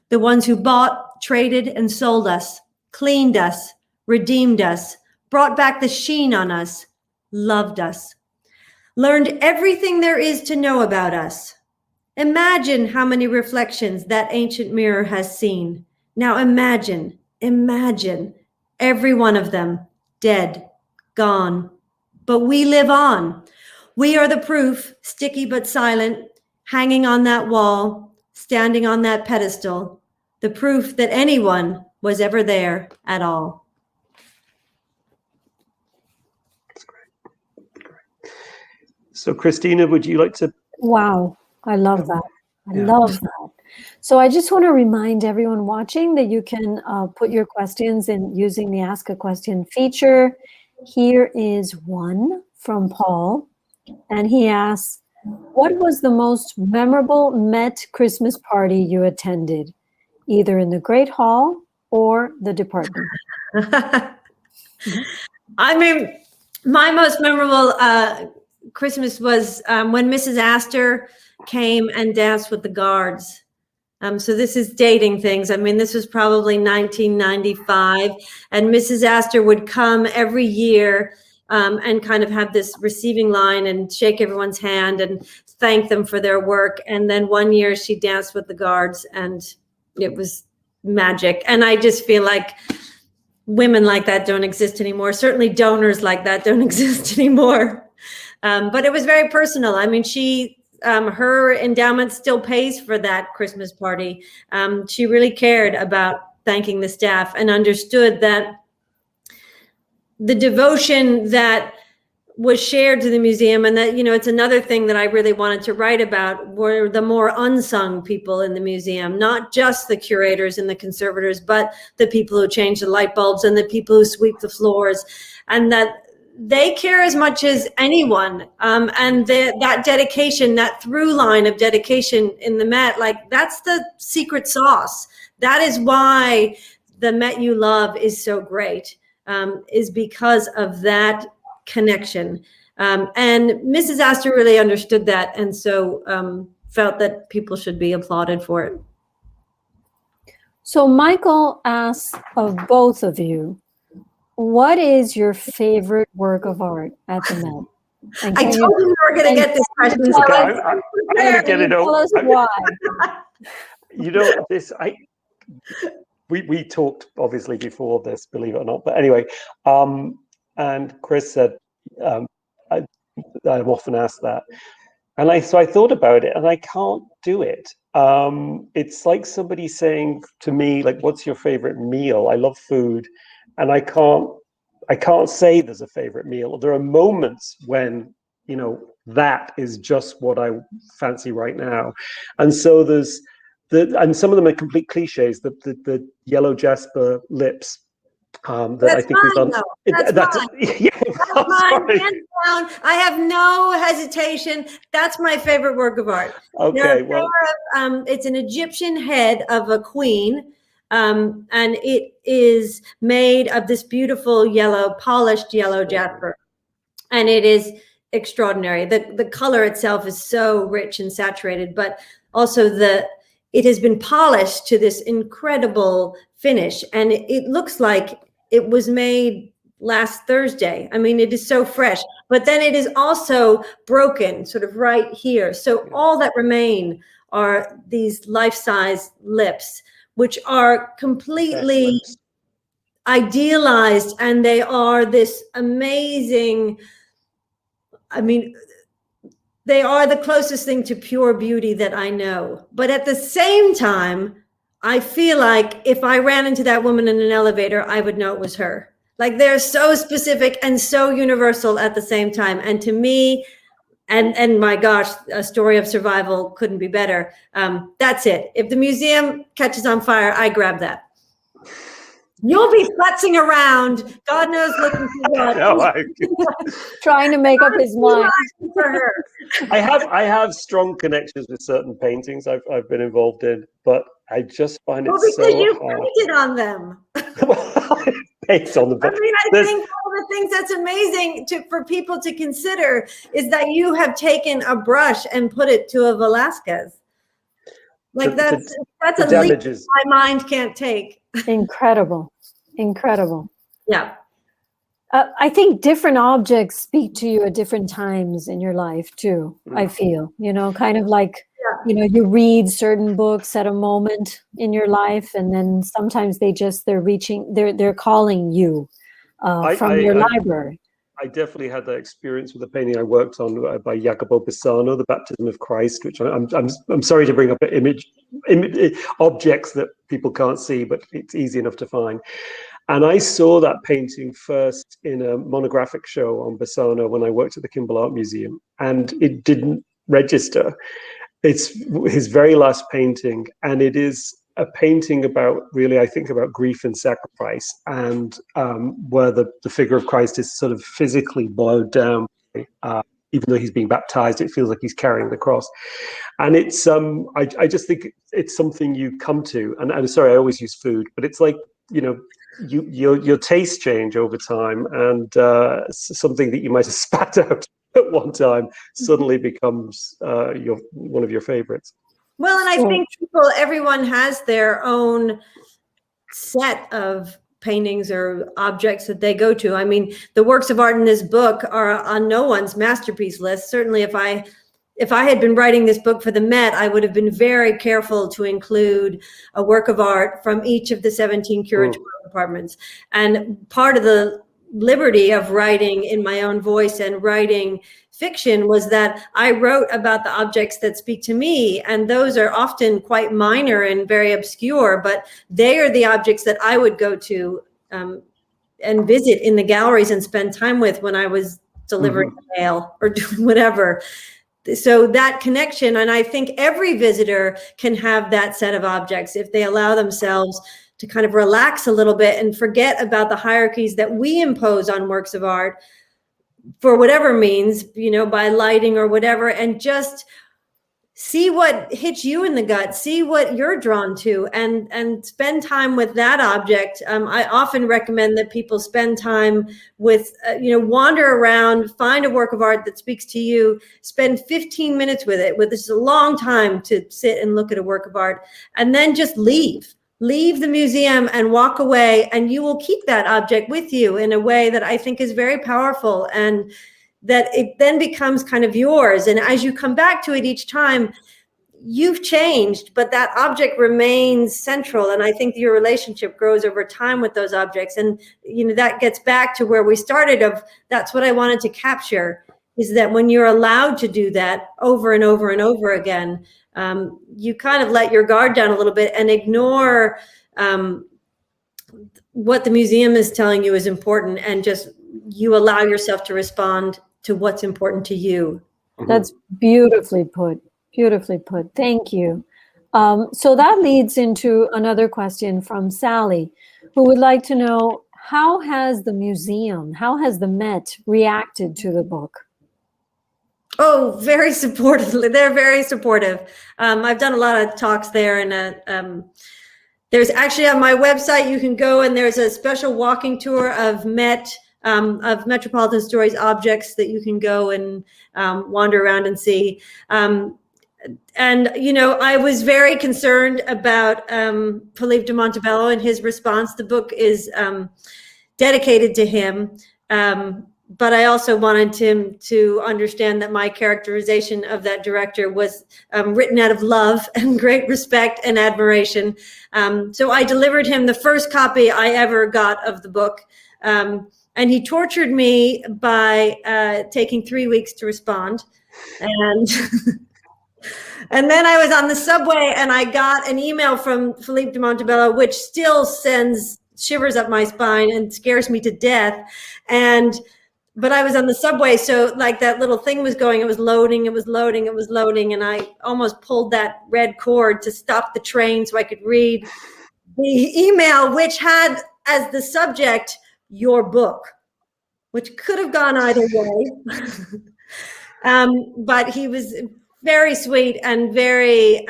the ones who bought, traded, and sold us, cleaned us, redeemed us, brought back the sheen on us, loved us. Learned everything there is to know about us. Imagine how many reflections that ancient mirror has seen. Now imagine every one of them dead, gone. But we live on. We are the proof, sticky but silent, hanging on that wall, standing on that pedestal, the proof that anyone was ever there at all. So, Christina, would you like to? Wow, I love that. I love that. So I just want to remind everyone watching that you can put your questions in using the Ask a Question feature. Here is one from Paul, and he asks, what was the most memorable Met Christmas party you attended, either in the Great Hall or the department? I mean, my most memorable Christmas was when Mrs. Astor came and danced with the guards. So this is dating things. I mean, this was probably 1995, and Mrs. Astor would come every year and kind of have this receiving line and shake everyone's hand and thank them for their work. And then one year she danced with the guards, and it was magic. And I just feel like women like that don't exist anymore. Certainly donors like that don't exist anymore. But it was very personal. I mean, her endowment still pays for that Christmas party. She really cared about thanking the staff and understood that the devotion that was shared to the museum, and that, it's another thing that I really wanted to write about, were the more unsung people in the museum, not just the curators and the conservators, but the people who change the light bulbs and the people who sweep the floors, and that they care as much as anyone. And that dedication, that through line of dedication in the Met, like, that's the secret sauce. That is why the Met you love is so great, is because of that connection. And Mrs. Astor really understood that, and so felt that people should be applauded for it. So Michael asks of both of you, what is your favorite work of art at the Met? I told you we were going to get this question. Okay, I'm going to get it Tell over. us why. We talked obviously before this, believe it or not, but anyway, and Chris said, I'm often asked that, and so I thought about it, and I can't do it. It's like somebody saying to me, like, what's your favorite meal? I love food, and I can't say there's a favorite meal. There are moments when, that is just what I fancy right now. And so and some of them are complete cliches, the yellow jasper lips, that I think we've done. That's mine. Yeah, that's mine, hands down. I have no hesitation. That's my favorite work of art. Okay, it's an Egyptian head of a queen, and it is made of this beautiful polished yellow jasper, and it is extraordinary. The color itself is so rich and saturated, but also it has been polished to this incredible finish, and it looks like it was made last Thursday. I mean, it is so fresh, but then it is also broken sort of right here. So all that remain are these life-size lips, which are completely idealized, and they are this amazing, they are the closest thing to pure beauty that I know. But at the same time, I feel like if I ran into that woman in an elevator, I would know it was her. Like, they're so specific and so universal at the same time. And to me, and my gosh, A Story of Survival couldn't be better. That's it. If the museum catches on fire, I grab that. You'll be futzing around, God knows looking for what. No, Trying to make up his mind. For her. I have strong connections with certain paintings I've been involved in, but I just find it so because you hard. painted on them. Based on the. I think one of the things that's amazing for people to consider is that you have taken a brush and put it to a Velasquez. Like, that's a leap my mind can't take. Incredible. Yeah. I think different objects speak to you at different times in your life too. I feel, kind of like, you read certain books at a moment in your life, and then sometimes they're calling you from your library. I definitely had that experience with the painting I worked on by Jacopo Beselano, The Baptism of Christ, which I'm sorry to bring up objects that people can't see, but it's easy enough to find. And I saw that painting first in a monographic show on Beselano when I worked at the Kimball Art Museum, and it didn't register. It's his very last painting, and it is a painting about, really, I think, about grief and sacrifice, and where the figure of Christ is sort of physically bowed down. Even though he's being baptized, it feels like he's carrying the cross. And it's I just think it's something you come to. And I'm sorry, I always use food, but it's like, your tastes change over time, and something that you might have spat out at one time suddenly becomes one of your favorites. Well, and I think everyone has their own set of paintings or objects that they go to. I mean, the works of art in this book are on no one's masterpiece list. Certainly, if if I had been writing this book for the Met, I would have been very careful to include a work of art from each of the 17 curatorial departments. And part of the liberty of writing in my own voice and writing fiction was that I wrote about the objects that speak to me, and those are often quite minor and very obscure, but they are the objects that I would go to and visit in the galleries and spend time with when I was delivering mail or doing whatever. So that connection, and I think every visitor can have that set of objects if they allow themselves to kind of relax a little bit and forget about the hierarchies that we impose on works of art for whatever means, you know, by lighting or whatever, and just see what hits you in the gut, see what you're drawn to, and spend time with that object. I often recommend that people spend time with, wander around, find a work of art that speaks to you, spend 15 minutes with it. This is a long time to sit and look at a work of art, and then just leave the museum and walk away, and you will keep that object with you in a way that I think is very powerful, and that it then becomes kind of yours. And as you come back to it each time, you've changed, but that object remains central. And I think your relationship grows over time with those objects. And, that gets back to where we started of, that's what I wanted to capture, is that when you're allowed to do that over and over and over again, you kind of let your guard down a little bit and ignore what the museum is telling you is important, and just you allow yourself to respond to what's important to you. That's beautifully put. Beautifully put. Thank you. So that leads into another question from Sally, who would like to know, how has the Met reacted to the book? Oh, very supportively. They're very supportive. I've done a lot of talks there, and there's actually on my website, you can go and there's a special walking tour of Metropolitan Stories objects that you can go and wander around and see. And, I was very concerned about Philippe de Montebello and his response. The book is dedicated to him. But I also wanted him to understand that my characterization of that director was written out of love and great respect and admiration. So I delivered him the first copy I ever got of the book. And he tortured me by taking 3 weeks to respond. And and then I was on the subway and I got an email from Philippe de Montebello, which still sends shivers up my spine and scares me to death. But I was on the subway, so like that little thing was going, it was loading, and I almost pulled that red cord to stop the train so I could read the email, which had as the subject, your book, which could have gone either way. But he was very sweet and very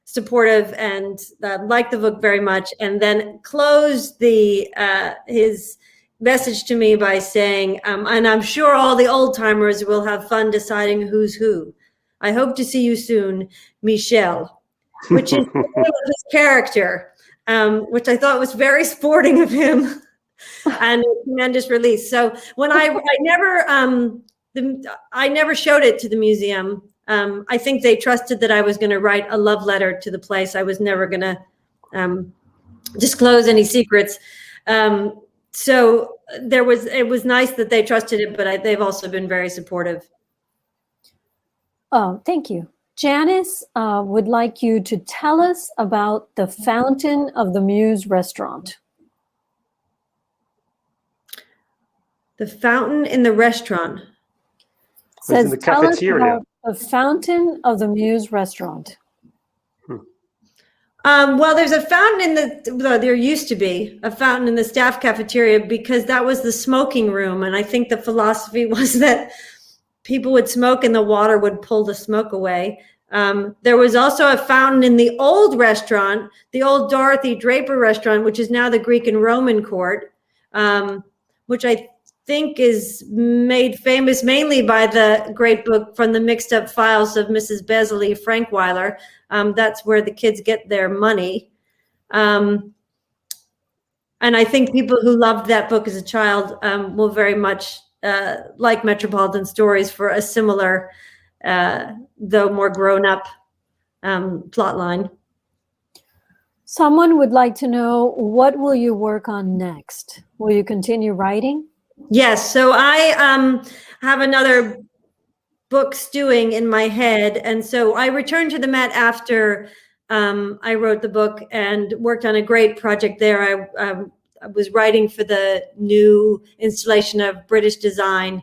supportive, and liked the book very much, and then closed his message to me by saying, and I'm sure all the old timers will have fun deciding who's who. I hope to see you soon, Michel, which is the name of his character, which I thought was very sporting of him and a tremendous release. So when I never showed it to the museum. I think they trusted that I was going to write a love letter to the place. I was never going to disclose any secrets. So it was nice that they trusted it, but they've also been very supportive. Oh, thank you. Janice would like you to tell us about the Fountain of the Muse restaurant. The fountain in the restaurant. Says, in the cafeteria. The Fountain of the Muse restaurant. Well, there's a fountain there used to be a fountain in the staff cafeteria, because that was the smoking room. And I think the philosophy was that people would smoke and the water would pull the smoke away. There was also a fountain in the old restaurant, the old Dorothy Draper restaurant, which is now the Greek and Roman Court, which I think is made famous mainly by the great book From the Mixed Up Files of Mrs. Beselano Frankweiler. That's where the kids get their money. And I think people who loved that book as a child will very much like Metropolitan Stories for a similar the more grown-up plot line. Someone would like to know, what will you work on next? Will you continue writing? Yes, so I have another book stewing in my head, and so I returned to the Met after I wrote the book and worked on a great project there. I was writing for the new installation of British design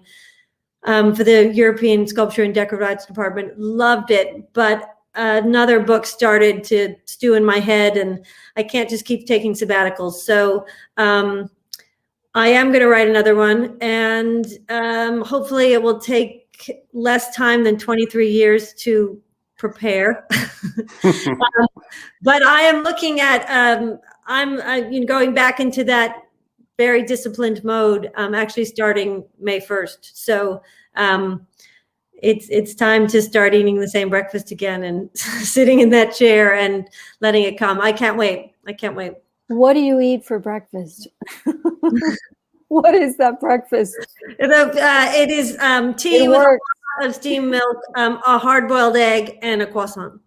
for the European Sculpture and Decorative Arts Department. Loved it, but another book started to stew in my head, and I can't just keep taking sabbaticals. So I am going to write another one, and hopefully it will take less time than 23 years to prepare. But I am looking at, I'm going back into that very disciplined mode, actually starting May 1st. So it's time to start eating the same breakfast again and sitting in that chair and letting it come. I can't wait. I can't wait. What do you eat for breakfast? What is that breakfast? It is tea with a lot of steamed milk, a hard-boiled egg, and a croissant.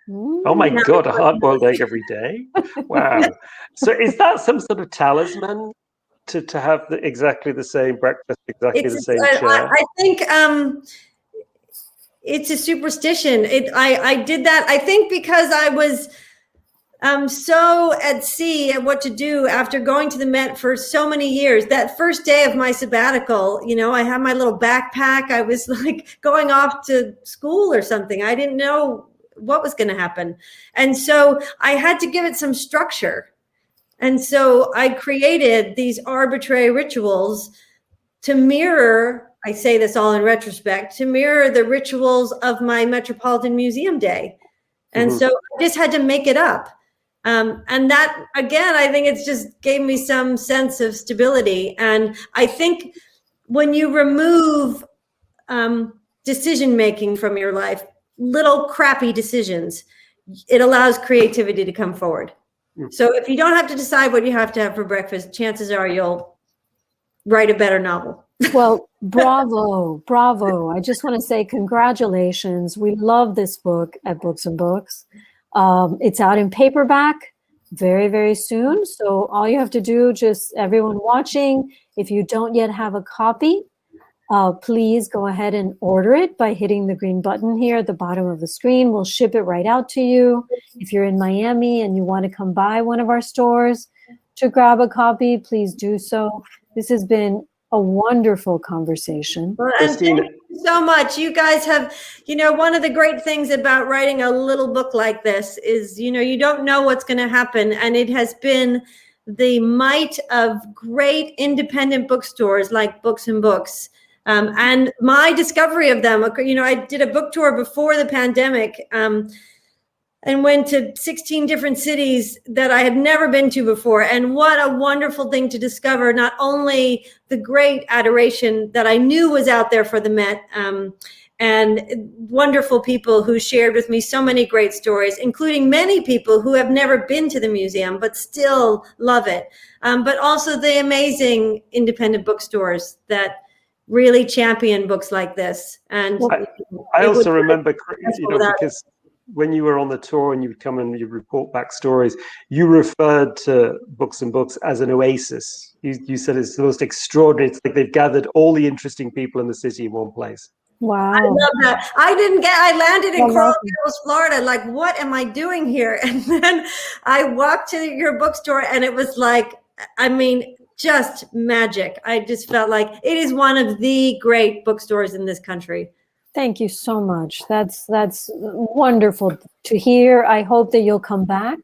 Oh my God, a hard-boiled egg every day? Wow. So is that some sort of talisman to have exactly the same breakfast, exactly the same chair? I think it's a superstition. I did that, I think, because I was so at sea at what to do after going to the Met for so many years. That first day of my sabbatical, I had my little backpack. I was like going off to school or something. I didn't know what was going to happen. And so I had to give it some structure. And so I created these arbitrary rituals to mirror, I say this all in retrospect, to mirror the rituals of my Metropolitan Museum day. And so I just had to make it up. And that, again, I think it's just gave me some sense of stability. And I think when you remove decision-making from your life, little crappy decisions, it allows creativity to come forward. So if you don't have to decide what you have to have for breakfast, chances are you'll write a better novel. Well, bravo, bravo. I just want to say congratulations. We love this book at Books and Books. It's out in paperback very, very soon. So all you have to do, just everyone watching, if you don't yet have a copy, please go ahead and order it by hitting the green button here at the bottom of the screen. We'll ship it right out to you. If you're in Miami and you want to come by one of our stores to grab a copy, please do so. This has been a wonderful conversation. Well, and thank you so much. You guys have, one of the great things about writing a little book like this is, you don't know what's going to happen. And it has been the might of great independent bookstores like Books and Books. And my discovery of them, I did a book tour before the pandemic and went to 16 different cities that I had never been to before. And what a wonderful thing to discover, not only the great adoration that I knew was out there for the Met, and wonderful people who shared with me so many great stories, including many people who have never been to the museum but still love it, but also the amazing independent bookstores that really champion books like this. And I also remember, because when you were on the tour and you would come and you report back stories, you referred to Books and Books as an oasis. You said it's the most extraordinary. It's like they've gathered all the interesting people in the city in one place. Wow. I love that. I landed in Coral Gables, Florida. Like, what am I doing here? And then I walked to your bookstore and it was like, just magic. I just felt like it is one of the great bookstores in this country. Thank you so much. That's wonderful to hear. I hope that you'll come back,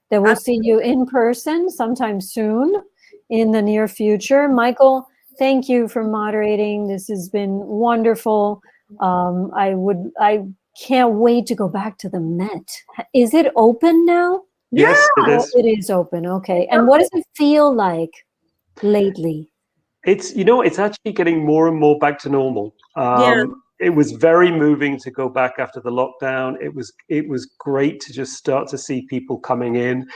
that we'll see you in person sometime soon in the near future. Michael, thank you for moderating. This has been wonderful. I can't wait to go back to the Met. Is it open now? Yes, it is. It is open. Okay. And what does it feel like lately? It's actually getting more and more back to normal. It was very moving to go back after the lockdown. It was great to just start to see people coming in,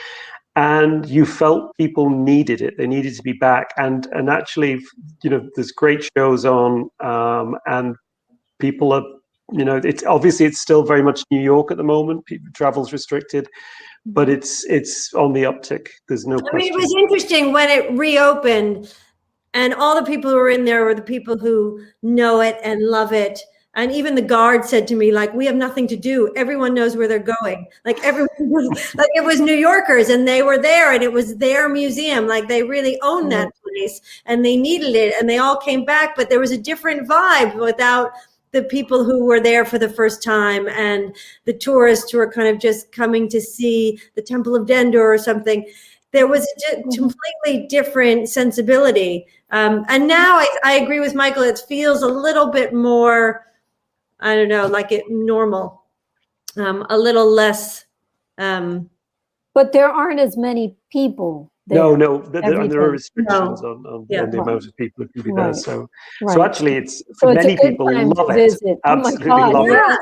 and you felt people needed it. They needed to be back, and actually, there's great shows on, and people are it's obviously it's still very much New York at the moment. Travel's restricted, but it's on the uptick. There's no question. I mean, it was interesting when it reopened, and all the people who were in there were the people who know it and love it. And even the guard said to me, like, we have nothing to do. Everyone knows where they're going. Like everyone was, like it was New Yorkers and they were there and it was their museum. Like they really owned that place and they needed it and they all came back, but there was a different vibe without the people who were there for the first time and the tourists who are kind of just coming to see the Temple of Dendur or something. There was a completely different sensibility. And now I agree with Michael. It feels a little bit more, I don't know, like it normal, a little less. But there aren't as many people there. No, there are restrictions on the amount of people who can be there. So actually, it's for many people love it. Absolutely love it.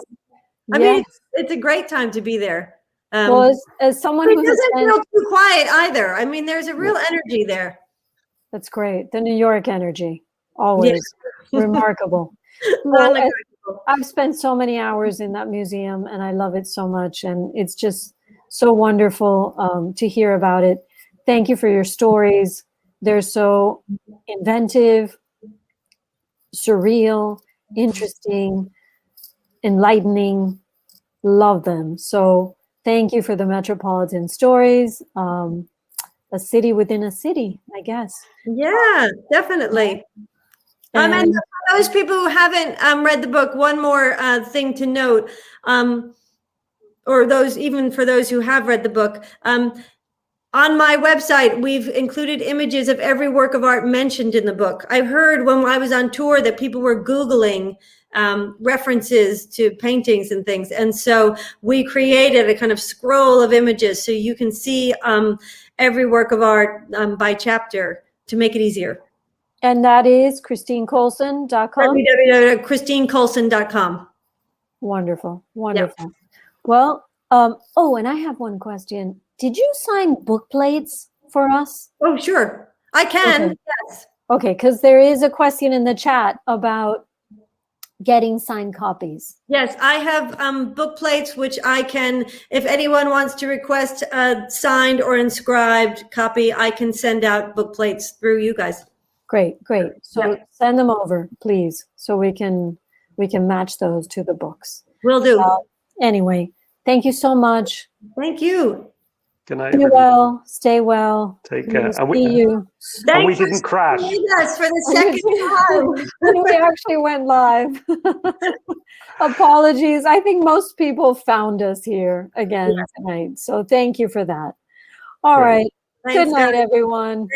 I mean, it's a great time to be there. Well, as someone who doesn't feel too quiet either. I mean, there's a real energy there. That's great. The New York energy, always remarkable. Well, I've spent so many hours in that museum and I love it so much. And it's just so wonderful to hear about it. Thank you for your stories. They're so inventive, surreal, interesting, enlightening. Love them. So thank you for the Metropolitan Stories. A city within a city, I guess. Yeah, definitely. And for those people who haven't read the book, one more thing to note, or even for those who have read the book, on my website, we've included images of every work of art mentioned in the book. I heard when I was on tour that people were Googling references to paintings and things. And so we created a kind of scroll of images so you can see every work of art by chapter to make it easier. And that is ChristineCoulson.com? www.ChristineCoulson.com. Wonderful, wonderful. Yep. Well, and I have one question. Did you sign book plates for us? Oh, sure. I can, okay. Yes. Okay, because there is a question in the chat about getting signed copies. Yes, I have book plates, which I can, if anyone wants to request a signed or inscribed copy, I can send out book plates through you guys. Great. So send them over, please, so we can match those to the books. Will do. Anyway, thank you so much. Thank you. Good night. Be well. Stay well. Take care. And we didn't crash. Us for the second time. And we actually went live. Apologies. I think most people found us here again tonight. So thank you for that. All right. Good night, everyone.